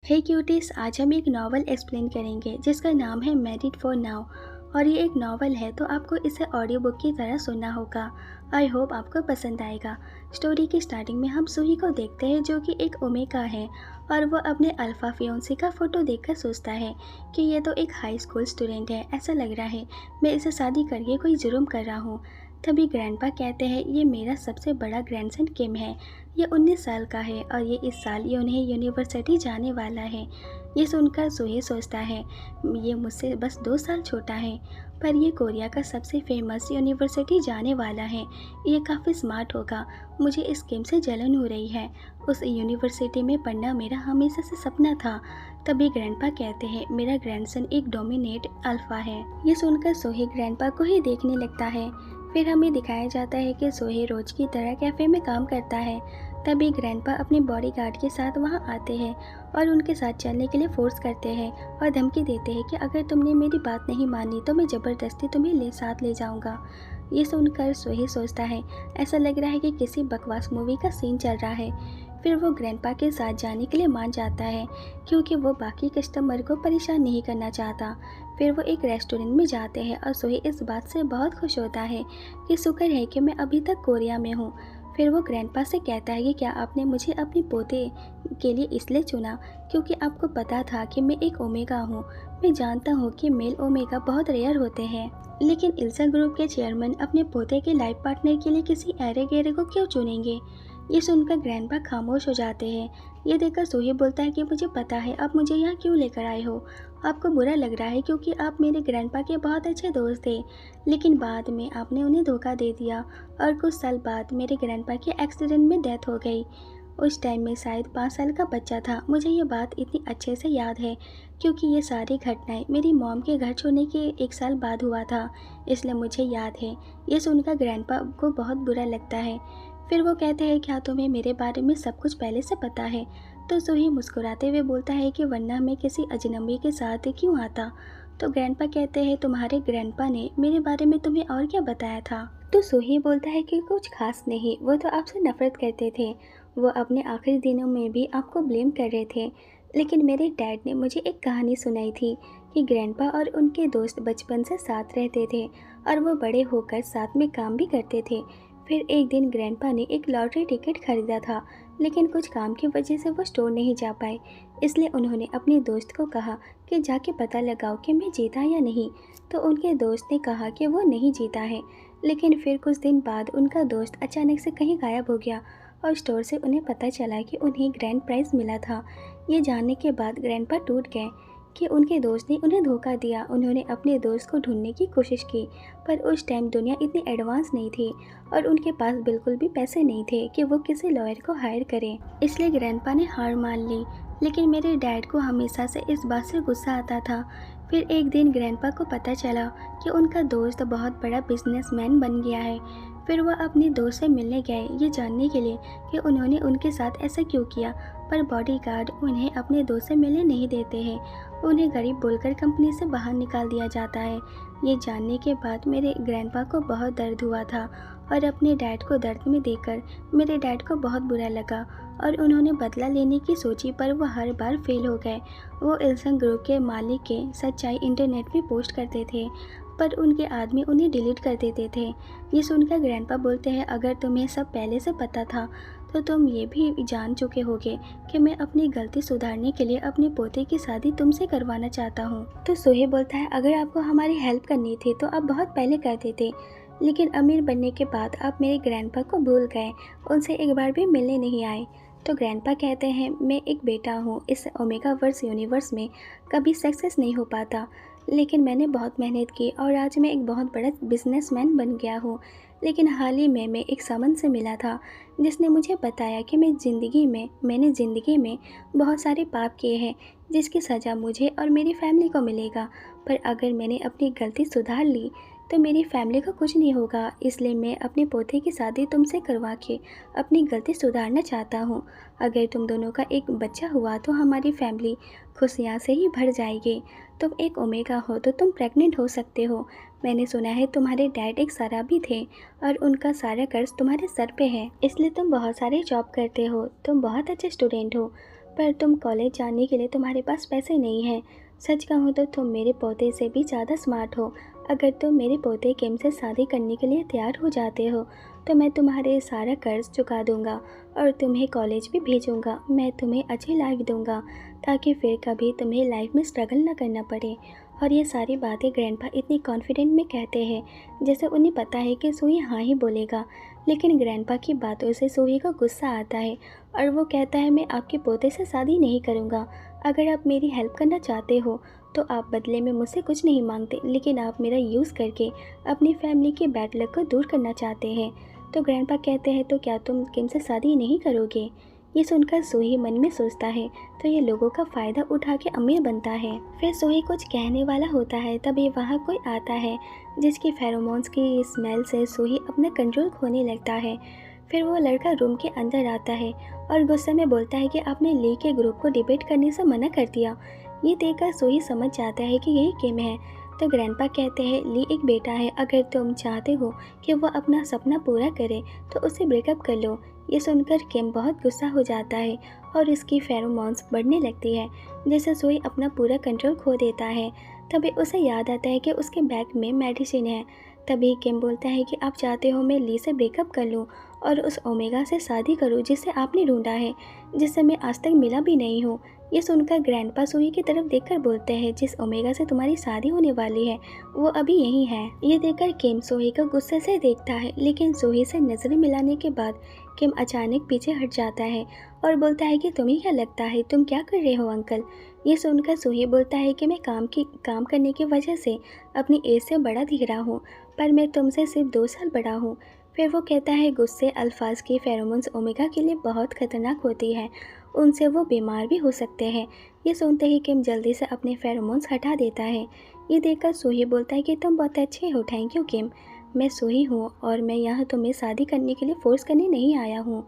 हे cuties, आज हम एक नावल एक्सप्लेन करेंगे जिसका नाम है मैरिड फॉर नाउ। और ये एक नावल है तो आपको इसे ऑडियो बुक की तरह सुनना होगा। आई होप आपको पसंद आएगा। स्टोरी की स्टार्टिंग में हम सूही को देखते हैं जो कि एक ओमेगा है और वो अपने अल्फा फियोंसी का फ़ोटो देखकर सोचता है कि ये तो एक हाई स्कूल स्टूडेंट है। ऐसा लग रहा है मैं इसे शादी करके कोई जुर्म कर रहा हूँ। तभी ग्रैंडपा कहते हैं ये मेरा सबसे बड़ा ग्रैंडसन किम है। ये 19 साल का है और ये इस साल यूनिवर्सिटी जाने वाला है। ये सुनकर सूही सोचता है ये मुझसे बस 2 साल छोटा है, पर ये कोरिया का सबसे फेमस यूनिवर्सिटी जाने वाला है। ये काफ़ी स्मार्ट होगा। मुझे इस किम से जलन हो रही है। उस यूनिवर्सिटी में पढ़ना मेरा हमेशा से सपना था। तभी ग्रैंडपा कहते हैं मेरा ग्रैंडसन एक डोमिनेट अल्फा है। ये सुनकर सोहे ग्रैंडपा को ही देखने लगता है। फिर हमें दिखाया जाता है कि सोहे रोज की तरह कैफ़े में काम करता है। तभी ग्रैंडपा अपने बॉडीगार्ड के साथ वहां आते हैं और उनके साथ चलने के लिए फोर्स करते हैं और धमकी देते हैं कि अगर तुमने मेरी बात नहीं मानी तो मैं ज़बरदस्ती तुम्हें साथ ले जाऊंगा। ये सुनकर सोहे सोचता है ऐसा लग रहा है कि किसी बकवास मूवी का सीन चल रहा है। फिर वो ग्रैंडपा के साथ जाने के लिए मान जाता है क्योंकि वो बाकी कस्टमर को परेशान नहीं करना चाहता। फिर वो एक रेस्टोरेंट में जाते हैं और सोहे इस बात से बहुत खुश होता है कि शुक्र है कि मैं अभी तक कोरिया में हूँ। फिर वो ग्रैंडपा से कहता है कि क्या आपने मुझे अपनी पोते के लिए इसलिए चुना क्योंकि आपको पता था कि मैं एक ओमेगा हूँ। मैं जानता हूँ कि मेल ओमेगा बहुत रेयर होते हैं, लेकिन इल्सा ग्रुप के चेयरमैन अपने पोते के लाइफ पार्टनर के लिए किसी ऐरे गैरे को क्यों चुनेंगे। ये सुनकर ग्रैंडपा खामोश हो जाते हैं। ये देखकर सोहे बोलता है कि मुझे पता है आप मुझे यहाँ क्यों लेकर आए हो। आपको बुरा लग रहा है क्योंकि आप मेरे ग्रैंडपा के बहुत अच्छे दोस्त थे, लेकिन बाद में आपने उन्हें धोखा दे दिया और कुछ साल बाद मेरे ग्रैंडपा के एक्सीडेंट में डेथ हो गई। उस टाइम में शायद 5 साल का बच्चा था। मुझे ये बात इतनी अच्छे से याद है क्योंकि ये सारी घटनाएं मेरी मॉम के घर छोड़ने के 1 साल बाद हुआ था, इसलिए मुझे याद है। ये सुनकर ग्रैंडपा को बहुत बुरा लगता है। फिर वो कहते हैं क्या तुम्हें मेरे बारे में सब कुछ पहले से पता है। तो सोही मुस्कुराते हुए बोलता है कि वरना मैं किसी अजनबी के साथ क्यों आता। तो ग्रैंडपा कहते हैं तुम्हारे ग्रैंडपा ने मेरे बारे में तुम्हें और क्या बताया था। तो सोही बोलता है कि कुछ खास नहीं, वो तो आपसे नफरत करते थे। वो अपने आखिरी दिनों में भी आपको ब्लेम कर रहे थे, लेकिन मेरे डैड ने मुझे एक कहानी सुनाई थी कि ग्रैंडपा और उनके दोस्त बचपन से साथ रहते थे और वो बड़े होकर साथ में काम भी करते थे। फिर एक दिन ग्रैंडपा ने एक लॉटरी टिकट खरीदा था, लेकिन कुछ काम की वजह से वो स्टोर नहीं जा पाए। इसलिए उन्होंने अपने दोस्त को कहा कि जाके पता लगाओ कि मैं जीता या नहीं। तो उनके दोस्त ने कहा कि वो नहीं जीता है, लेकिन फिर कुछ दिन बाद उनका दोस्त अचानक से कहीं गायब हो गया और स्टोर से उन्हें पता चला कि उन्हें ग्रैंड प्राइज़ मिला था। ये जानने के बाद ग्रैंडपा टूट गए कि उनके दोस्त ने उन्हें धोखा दिया। उन्होंने अपने दोस्त को ढूंढने की कोशिश की, पर उस टाइम दुनिया इतनी एडवांस नहीं थी और उनके पास बिल्कुल भी पैसे नहीं थे कि वो किसी लॉयर को हायर करें। इसलिए ग्रैंडपा ने हार मान ली। लेकिन मेरे डैड को हमेशा से इस बात से गुस्सा आता था। फिर एक दिन ग्रैंडपा को पता चला कि उनका दोस्त बहुत बड़ा बिजनेसमैन बन गया है। फिर वह अपने दोस्त से मिलने गए ये जानने के लिए कि उन्होंने उनके साथ ऐसा क्यों किया, पर बॉडीगार्ड उन्हें अपने दोस्त से मिलने नहीं देते हैं। उन्हें गरीब बोलकर कंपनी से बाहर निकाल दिया जाता है। ये जानने के बाद मेरे ग्रैंडपा को बहुत दर्द हुआ था और अपने डैड को दर्द में देखकर मेरे डैड को बहुत बुरा लगा और उन्होंने बदला लेने की सोची, पर वो हर बार फेल हो गए। वो इल्सन ग्रुप के मालिक के सच्चाई इंटरनेट में पोस्ट करते थे, पर उनके आदमी उन्हें डिलीट कर देते थे। ये सुनकर ग्रैंडपा बोलते हैं अगर तुम्हें सब पहले से पता था तो तुम ये भी जान चुके होगे कि मैं अपनी गलती सुधारने के लिए अपने पोते की शादी तुमसे करवाना चाहता हूँ। तो सोहे बोलता है अगर आपको हमारी हेल्प करनी थी तो आप बहुत पहले करते थे, लेकिन अमीर बनने के बाद आप मेरे ग्रैंडपा को भूल गए, उनसे एक बार भी मिलने नहीं आए। तो ग्रैंडपा कहते हैं मैं एक बेटा हूँ। इस ओमेगा वर्स यूनिवर्स में कभी सक्सेस नहीं हो पाता, लेकिन मैंने बहुत मेहनत की और आज मैं एक बहुत बड़ा बिजनेसमैन बन गया हूँ। लेकिन हाल ही में मैं एक समन से मिला था जिसने मुझे बताया कि मैंने ज़िंदगी में बहुत सारे पाप किए हैं जिसकी सज़ा मुझे और मेरी फैमिली को मिलेगा। पर अगर मैंने अपनी गलती सुधार ली तो मेरी फैमिली को कुछ नहीं होगा। इसलिए मैं अपने पोते की शादी तुमसे करवा के अपनी गलती सुधारना चाहता हूँ। अगर तुम दोनों का एक बच्चा हुआ तो हमारी फैमिली खुशियाँ से ही भर जाएगी। तुम एक ओमेगा हो तो तुम प्रेग्नेंट हो सकते हो। मैंने सुना है तुम्हारे डैड एक शराबी थे और उनका सारा कर्ज तुम्हारे सर पे है, इसलिए तुम बहुत सारे जॉब करते हो। तुम बहुत अच्छे स्टूडेंट हो, पर तुम कॉलेज जाने के लिए तुम्हारे पास पैसे नहीं हैं। सच कहूँ तो तुम मेरे पोते से भी ज़्यादा स्मार्ट हो। अगर तुम मेरे पोते किम से शादी करने के लिए तैयार हो जाते हो तो मैं तुम्हारे सारा कर्ज चुका दूंगा और तुम्हें कॉलेज भी भेजूंगा। मैं तुम्हें अच्छी लाइफ दूंगा ताकि फिर कभी तुम्हें लाइफ में स्ट्रगल ना करना पड़े। और ये सारी बातें ग्रैंडपा इतनी कॉन्फिडेंट में कहते हैं जैसे उन्हें पता है कि सोही हाँ ही बोलेगा। लेकिन ग्रैंडपा की बातों से सोही को गुस्सा आता है और वो कहता है मैं आपके पोते से शादी नहीं करूँगा। अगर आप मेरी हेल्प करना चाहते हो तो आप बदले में मुझसे कुछ नहीं मांगते, लेकिन आप मेरा यूज़ करके अपनी फैमिली के बैड लक को दूर करना चाहते हैं। तो ग्रैंडपा कहते हैं तो क्या तुम किम से शादी नहीं करोगे? ये सुनकर सोही मन में सोचता है तो ये लोगों का फ़ायदा उठा के अमीर बनता है। फिर सोही कुछ कहने वाला होता है तभी वहाँ कोई आता है जिसकी फेरोमोन्स की स्मेल से सोही अपना कंट्रोल खोने लगता है। फिर वो लड़का रूम के अंदर आता है और गुस्से में बोलता है कि आपने ली के ग्रुप को डिबेट करने से मना कर दिया। ये देखकर सोही समझ जाता है कि यही किम है। तो ग्रैंडपा कहते हैं ली एक बेटा है, अगर तुम चाहते हो कि वो अपना सपना पूरा करे तो उससे ब्रेकअप कर लो। ये सुनकर किम बहुत गुस्सा हो जाता है और इसकी फेरोमोन्स बढ़ने लगती है जिससे सोही अपना पूरा कंट्रोल खो देता है। तभी उसे याद आता है कि उसके बैग में मेडिसिन है। तभी किम बोलता है कि आप चाहते हो मैं ली से ब्रेकअप कर लूँ और उस ओमेगा से शादी करूँ जिसे आपने ढूंढा है, जिससे मैं आज तक मिला भी नहीं हूँ। ये सुनकर ग्रैंडपा सोही की तरफ देखकर बोलते हैं जिस ओमेगा से तुम्हारी शादी होने वाली है वो अभी यही है। ये देखकर किम सोही को गुस्से से देखता है, लेकिन सोही से नजरें मिलाने के बाद किम अचानक पीछे हट जाता है और बोलता है कि तुम्हें क्या लगता है तुम क्या कर रहे हो अंकल? ये सुनकर सोही बोलता है कि मैं काम करने की वजह से अपनी एज से बड़ा दिख रहा हूँ, पर मैं तुमसे सिर्फ 2 साल बड़ा हूँ। फिर वो कहता है गुस्से अल्फाज की फेरोमोन्स ओमेगा के लिए बहुत खतरनाक होती है, उनसे वो बीमार भी हो सकते हैं। ये सुनते ही किम जल्दी से अपने फेरोमोन्स हटा देता है। ये देखकर सोही बोलता है कि तुम बहुत अच्छे हो, थैंक यू किम। मैं सोही हूँ और मैं यहाँ तुम्हें शादी करने के लिए फ़ोर्स करने नहीं आया हूँ।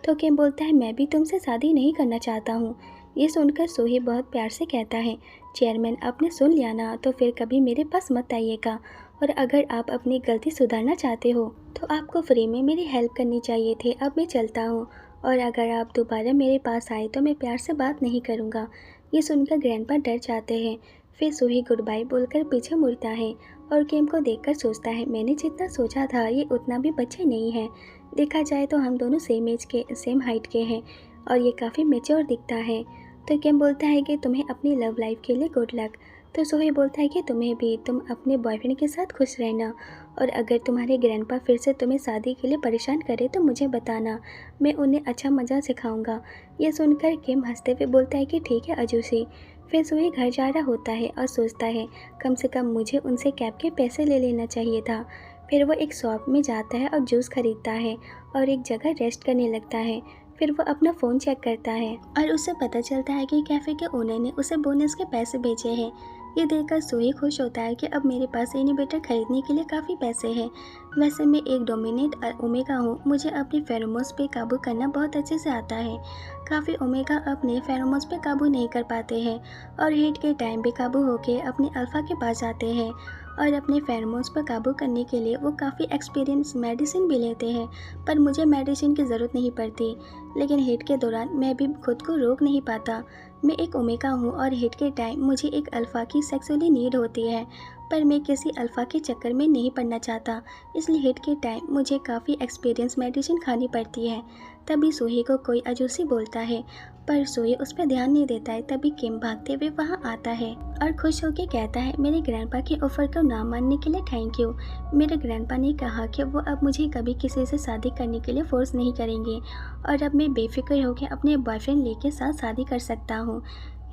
तो किम बोलता है मैं भी तुमसे शादी नहीं करना चाहता हूँ। ये सुनकर सोही बहुत प्यार से कहता है चेयरमैन आपने सुन लिया ना, तो फिर कभी मेरे पास मत आइएगा और अगर आप अपनी गलती सुधारना चाहते हो तो आपको फ्री में मेरी हेल्प करनी चाहिए थी। अब मैं चलता हूँ और अगर आप दोबारा मेरे पास आए तो मैं प्यार से बात नहीं करूँगा। ये सुनकर ग्रैंडपा डर जाते हैं। फिर सोही गुड बाय बोलकर पीछे मुड़ता है और किम को देखकर सोचता है मैंने जितना सोचा था ये उतना भी बच्चे नहीं हैं। देखा जाए तो हम दोनों सेम हाइट के हैं और ये काफ़ी मैच्योर दिखता है। तो किम बोलता है कि तुम्हें अपनी लव लाइफ के लिए गुड लक। तो सोही बोलता है कि तुम्हें भी, तुम अपने बॉयफ्रेंड के साथ खुश रहना और अगर तुम्हारे ग्रैंडपा फिर से तुम्हें शादी के लिए परेशान करे तो मुझे बताना, मैं उन्हें अच्छा मज़ा सिखाऊंगा। ये सुनकर किम हंसते हुए बोलता है कि ठीक है अजूसी। फिर सोही घर जा रहा होता है और सोचता है कम से कम मुझे उनसे कैब के पैसे ले लेना चाहिए था। फिर वो एक शॉप में जाता है और जूस खरीदता है और एक जगह रेस्ट करने लगता है। फिर वो अपना फ़ोन चेक करता है और उसे पता चलता है कि कैफ़े के ओनर ने उसे बोनस के पैसे भेजे हैं। ये देखकर सोही खुश होता है कि अब मेरे पास इनहिबिटर खरीदने के लिए काफ़ी पैसे हैं। वैसे मैं एक डोमिनेट ओमेगा हूँ, मुझे अपनी फेरोमोन्स पे काबू करना बहुत अच्छे से आता है। काफ़ी ओमेगा अपने फेरोमोन्स पे काबू नहीं कर पाते हैं और हीट के टाइम बेकाबू होकर अपने अल्फ़ा के पास जाते हैं और अपने फेरोमोन्स पर काबू करने के लिए वो काफ़ी एक्सपीरियंस मेडिसिन भी लेते हैं। पर मुझे मेडिसिन की ज़रूरत नहीं पड़ती, लेकिन हीट के दौरान मैं भी खुद को रोक नहीं पाता। मैं एक ओमेगा हूँ और हीट के टाइम मुझे एक अल्फ़ा की सेक्सुअली नीड होती है, पर मैं किसी अल्फ़ा के चक्कर में नहीं पड़ना चाहता, इसलिए हीट के टाइम मुझे काफ़ी एक्सपीरियंस मेडिसिन खानी पड़ती है। तभी सोही को कोई अजूसी बोलता है पर सोही उस पर ध्यान नहीं देता है। तभी किम भागते हुए वहाँ आता है और खुश होकर कहता है मेरे ग्रैंडपा के ऑफ़र को ना मानने के लिए थैंक यू। मेरे ग्रैंडपा ने कहा कि वो अब मुझे कभी किसी से शादी करने के लिए फोर्स नहीं करेंगे और अब मैं बेफिक्र होकर अपने बॉयफ्रेंड ली के साथ शादी कर सकता हूँ।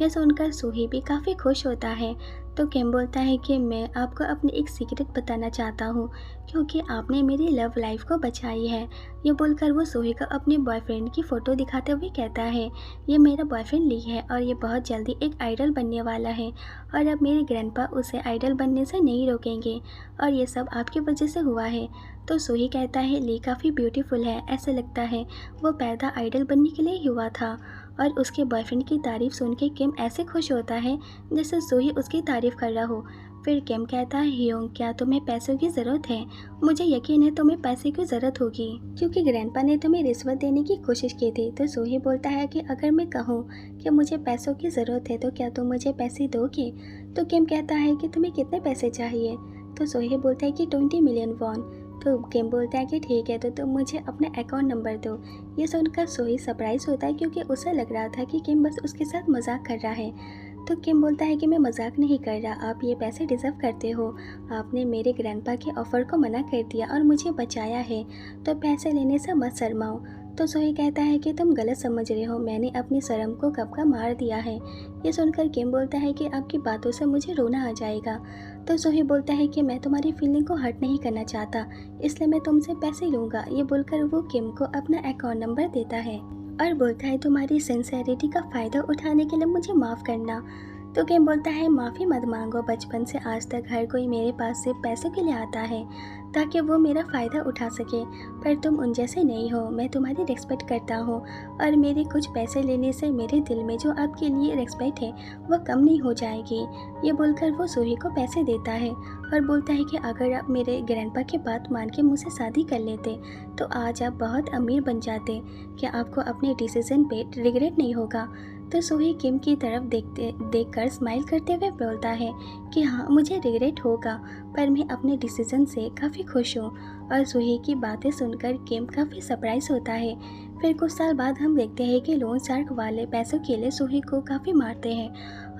यह सुनकर सोही भी काफ़ी खुश होता है। तो किम बोलता है कि मैं आपको अपनी एक सीक्रेट बताना चाहता हूँ क्योंकि आपने मेरी लव लाइफ को बचाई है। ये बोलकर वो सोही को अपने बॉयफ्रेंड की फ़ोटो दिखाते हुए कहता है ये मेरा बॉयफ्रेंड ली है और ये बहुत जल्दी एक आइडल बनने वाला है और अब मेरे ग्रैंडपा उसे आइडल बनने से नहीं रोकेंगे और ये सब आपकी वजह से हुआ है। तो सोही कहता है ली काफ़ी ब्यूटीफुल है, ऐसे लगता है वो पैदा आइडल बनने के लिए ही हुआ था। और उसके बॉयफ्रेंड की तारीफ़ सुन के किम ऐसे खुश होता है जैसे सोही उसकी तारीफ़ कर रहा हो। फिर किम कहता है, हियोंग क्या तुम्हें पैसों की ज़रूरत है? मुझे यकीन है तुम्हें पैसे की ज़रूरत होगी क्योंकि ग्रैंडपा ने तुम्हें रिश्वत देने की कोशिश की थी। तो सोही बोलता है कि अगर मैं कहूँ कि मुझे पैसों की ज़रूरत है तो क्या तुम मुझे पैसे दोगे? तो किम कहता है कि तुम्हें कितने पैसे चाहिए? तो सोही बोलता है कि 20 मिलियन वॉन। तो किम बोलता है कि ठीक है, तो तुम मुझे अपना अकाउंट नंबर दो। ये सुनकर सोही सरप्राइज होता है क्योंकि उसे लग रहा था कि किम बस उसके साथ मजाक कर रहा है। तो किम बोलता है कि मैं मजाक नहीं कर रहा, आप ये पैसे डिज़र्व करते हो। आपने मेरे ग्रैंडपा के ऑफ़र को मना कर दिया और मुझे बचाया है, तो पैसे लेने से मत शर्माओ। तो सोही कहता है कि तुम गलत समझ रहे हो, मैंने अपनी शर्म को कब का मार दिया है। ये सुनकर किम बोलता है कि आपकी बातों से मुझे रोना आ जाएगा। तो सोही बोलता है कि मैं तुम्हारी फीलिंग को हर्ट नहीं करना चाहता, इसलिए मैं तुमसे पैसे लूँगा। ये बोलकर वो किम को अपना अकाउंट नंबर देता है और बोलता है तुम्हारी सिंसेरिटी का फ़ायदा उठाने के लिए मुझे माफ़ करना। तो किम बोलता है माफ़ी मत मांगो, बचपन से आज तक हर कोई मेरे पास सिर्फ पैसों के लिए आता है ताकि वो मेरा फ़ायदा उठा सके, पर तुम उन जैसे नहीं हो। मैं तुम्हारी रिस्पेक्ट करता हूँ और मेरे कुछ पैसे लेने से मेरे दिल में जो आपके लिए रिस्पेक्ट है वह कम नहीं हो जाएगी। ये बोलकर वो सोही को पैसे देता है और बोलता है कि अगर आप मेरे ग्रैंडपा की बात मान के मुझसे शादी कर लेते तो आज आप बहुत अमीर बन जाते। क्या आपको अपने डिसीजन पे रिग्रेट नहीं होगा? तो सोही किम की तरफ देखकर स्माइल करते हुए बोलता है कि हाँ, मुझे रिग्रेट होगा, पर मैं अपने डिसीजन से काफ़ी खुश हूँ। और सोही की बातें सुनकर किम काफ़ी सरप्राइज होता है। फिर कुछ साल बाद हम देखते हैं कि लोन शार्क वाले पैसों के लिए सोही को काफ़ी मारते हैं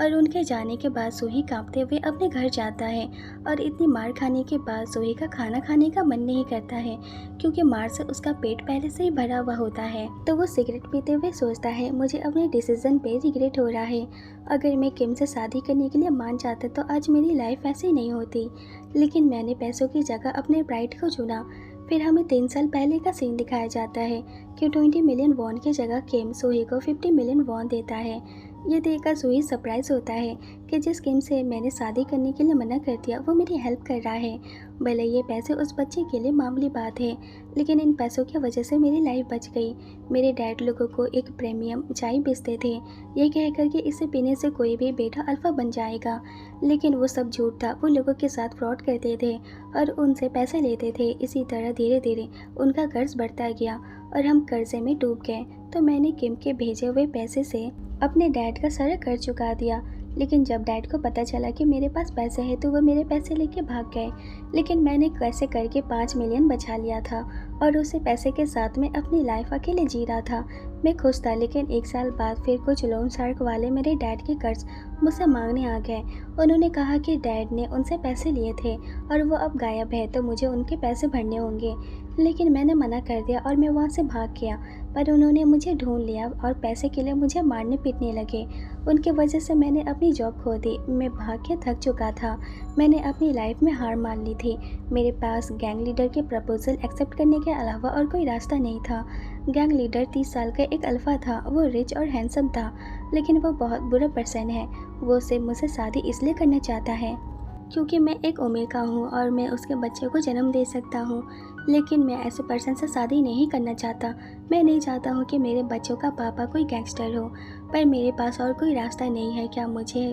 और उनके जाने के बाद सोही कांपते हुए अपने घर जाता है। और इतनी मार खाने के बाद सोही का खाना खाने का मन नहीं करता है क्योंकि मार से उसका पेट पहले से ही भरा हुआ होता है। तो वो सिगरेट पीते हुए सोचता है मुझे अपने डिसीजन पे रिग्रेट हो रहा है। अगर मैं किम से शादी करने के लिए मान जाता तो आज मेरी लाइफ ऐसी नहीं होती, लेकिन मैंने पैसों की जगह अपने प्राइड को चुना। फिर हमें 3 साल पहले का सीन दिखाया जाता है कि 20 मिलियन वॉन की जगह किम सोही को 50 मिलियन वॉन देता है। ये देखकर सोही सरप्राइज होता है कि जिस किम से मैंने शादी करने के लिए मना कर दिया वो मेरी हेल्प कर रहा है। भले ये पैसे उस बच्चे के लिए मामूली बात है, लेकिन इन पैसों की वजह से मेरी लाइफ बच गई। मेरे डैड लोगों को एक प्रीमियम चाय बेचते थे, ये कहकर कि इसे पीने से कोई भी बेटा अल्फा बन जाएगा, लेकिन वो सब झूठ था। वो लोगों के साथ फ्रॉड करते थे और उनसे पैसे लेते थे। इसी तरह धीरे धीरे उनका कर्ज बढ़ता गया और हम कर्जे में डूब गए। तो मैंने किम के भेजे हुए पैसे से अपने डैड का सारा कर्ज चुका दिया, लेकिन जब डैड को पता चला कि मेरे पास पैसे हैं तो वो मेरे पैसे लेके भाग गए। लेकिन मैंने कैसे करके 5 मिलियन बचा लिया था और उसे पैसे के साथ में अपनी लाइफ अकेले जी रहा था। मैं खुश था, लेकिन 1 साल बाद फिर कुछ लोन शार्क वाले मेरे डैड के कर्ज मुझसे मांगने आ गए। उन्होंने कहा कि डैड ने उनसे पैसे लिए थे और वो अब गायब है, तो मुझे उनके पैसे भरने होंगे। लेकिन मैंने मना कर दिया और मैं वहाँ से भाग गया, पर उन्होंने मुझे ढूंढ लिया और पैसे के लिए मुझे मारने पीटने लगे। उनकी वजह से मैंने अपनी जॉब खो दी। मैं भाग के थक चुका था। मैंने अपनी लाइफ में हार मान ली थी। मेरे पास गैंग लीडर के प्रपोजल एक्सेप्ट करने के अलावा और कोई रास्ता नहीं था। गैंग लीडर 30 साल का एक अल्फा था। वो रिच और हैंडसम था, लेकिन वो बहुत बुरा पर्सन है। वो सिर्फ मुझसे शादी इसलिए करना चाहता है क्योंकि मैं एक ओमेगा हूँ और मैं उसके बच्चे को जन्म दे सकता हूँ, लेकिन मैं ऐसे पर्सन से शादी नहीं करना चाहता। मैं नहीं चाहता हूँ कि मेरे बच्चों का पापा कोई गैंगस्टर हो, पर मेरे पास और कोई रास्ता नहीं है। क्या मुझे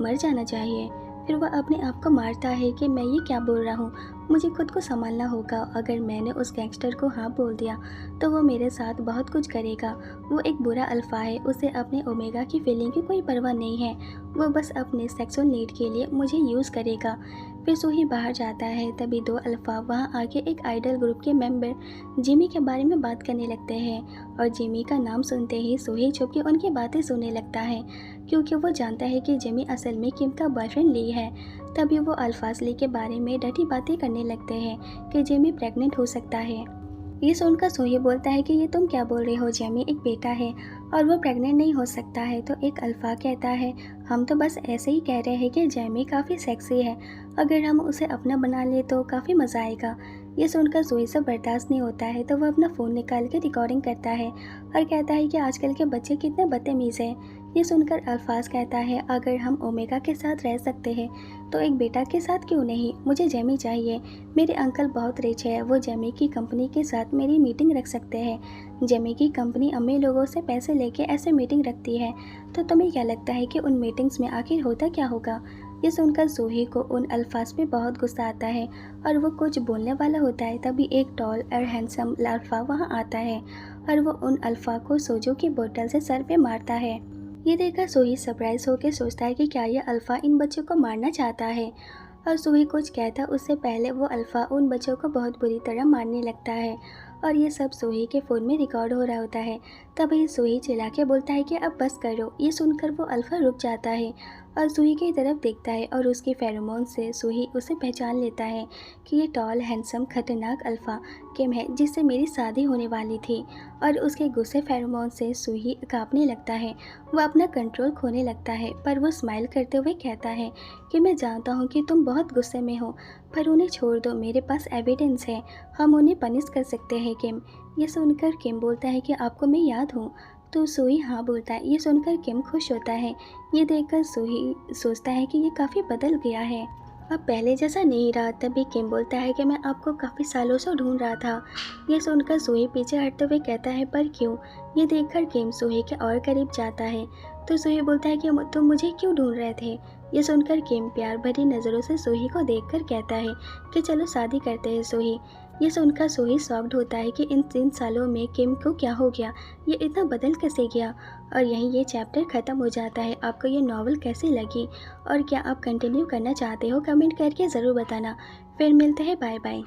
मर जाना चाहिए? फिर वह अपने आप को मारता है कि मैं ये क्या बोल रहा हूँ, मुझे खुद को संभालना होगा। अगर मैंने उस गैंगस्टर को हाँ बोल दिया तो वो मेरे साथ बहुत कुछ करेगा। वो एक बुरा अल्फा है, उसे अपने ओमेगा की फीलिंग की कोई परवाह नहीं है। वो बस अपने सेक्सुअल नीड के लिए मुझे यूज़ करेगा। फिर सोही बाहर जाता है, तभी 2 अल्फा वहाँ आके एक आइडल ग्रुप के मेंबर जिमी के बारे में बात करने लगते हैं और जिमी का नाम सुनते ही सोही छुप के उनकी बातें सुनने लगता है क्योंकि वो जानता है कि जिमी असल में किम का बॉयफ्रेंड ली है। तभी वो अल्फाज ली के बारे में डटी बातें करने लगते हैं कि जिमी प्रेग्नेंट हो सकता है। ये सुनकर सोही बोलता है कि ये तुम क्या बोल रहे हो, जेमी एक बेटा है और वो प्रेग्नेंट नहीं हो सकता है। तो एक अल्फा कहता है हम तो बस ऐसे ही कह रहे हैं कि जेमी काफ़ी सेक्सी है, अगर हम उसे अपना बना ले तो काफ़ी मज़ा आएगा। ये सुनकर सोही से बर्दाश्त नहीं होता है, तो वह अपना फ़ोन निकाल के रिकॉर्डिंग करता है और कहता है कि आजकल के बच्चे कितने बदतमीज़ हैं। ये सुनकर अल्फाज कहता है अगर हम ओमेगा के साथ रह सकते हैं तो एक बेटा के साथ क्यों नहीं? मुझे जेमी चाहिए। मेरे अंकल बहुत रिच है, वो जेमी की कंपनी के साथ मेरी मीटिंग रख सकते हैं। जेमी की कंपनी अमीर लोगों से पैसे लेके ऐसे मीटिंग रखती है, तो तुम्हें क्या लगता है कि उन मीटिंग्स में आखिर होता क्या होगा? ये सुनकर सूही को उन अल्फाज पे बहुत गुस्सा आता है और वो कुछ बोलने वाला होता है। तभी एक टॉल और हैंडसम अल्फा वहाँ आता है और वो उन अल्फा को सोजो की बोतल से सर पे मारता है। ये देखकर सूही सरप्राइज होकर सोचता है कि क्या ये अल्फा इन बच्चों को मारना चाहता है, और सूही कुछ कहता उससे पहले वो अल्फा उन बच्चों को बहुत बुरी तरह मारने लगता है और ये सब सूही के फ़ोन में रिकॉर्ड हो रहा होता है। तभी सूही चिल्ला के बोलता है कि अब बस करो। ये सुनकर वो अल्फा रुक जाता है और सूही की तरफ देखता है और उसकी फेरोमोन से सूही उसे पहचान लेता है कि ये टॉल हैंडसम खतरनाक अल्फा किम है जिससे मेरी शादी होने वाली थी। और उसके गुस्से फेरोमोन से सूही कांपने लगता है। वो अपना कंट्रोल खोने लगता है, पर वो स्माइल करते हुए कहता है कि मैं जानता हूँ कि तुम बहुत गुस्से में हो, पर उन्हें छोड़ दो, मेरे पास एविडेंस है, हम उन्हें पनिश कर सकते हैं किम। ये सुनकर किम बोलता है कि आपको मैं याद हूँ। तो सूही हाँ बोलता है। ये सुनकर किम खुश होता है। ये देखकर सूही सोचता है कि ये काफ़ी बदल गया है, अब पहले जैसा नहीं रहा। तभी किम बोलता है कि मैं आपको काफ़ी सालों से ढूंढ रहा था। ये सुनकर सूही पीछे हटते हुए कहता है पर क्यों। ये देखकर किम सूही के और करीब जाता है तो सूही बोलता है कि तुम मुझे क्यों ढूंढ रहे थे। ये सुनकर किम प्यार भरी नज़रों से सूही को देखकर कहता है कि चलो शादी करते हैं सूही। ये सुनकर सूही शॉक्ड होता है कि इन 3 सालों में किम को क्या हो गया, ये इतना बदल कैसे गया। और यहीं ये चैप्टर ख़त्म हो जाता है। आपको ये नॉवल कैसी लगी और क्या आप कंटिन्यू करना चाहते हो, कमेंट करके ज़रूर बताना। फिर मिलते हैं, बाय बाय।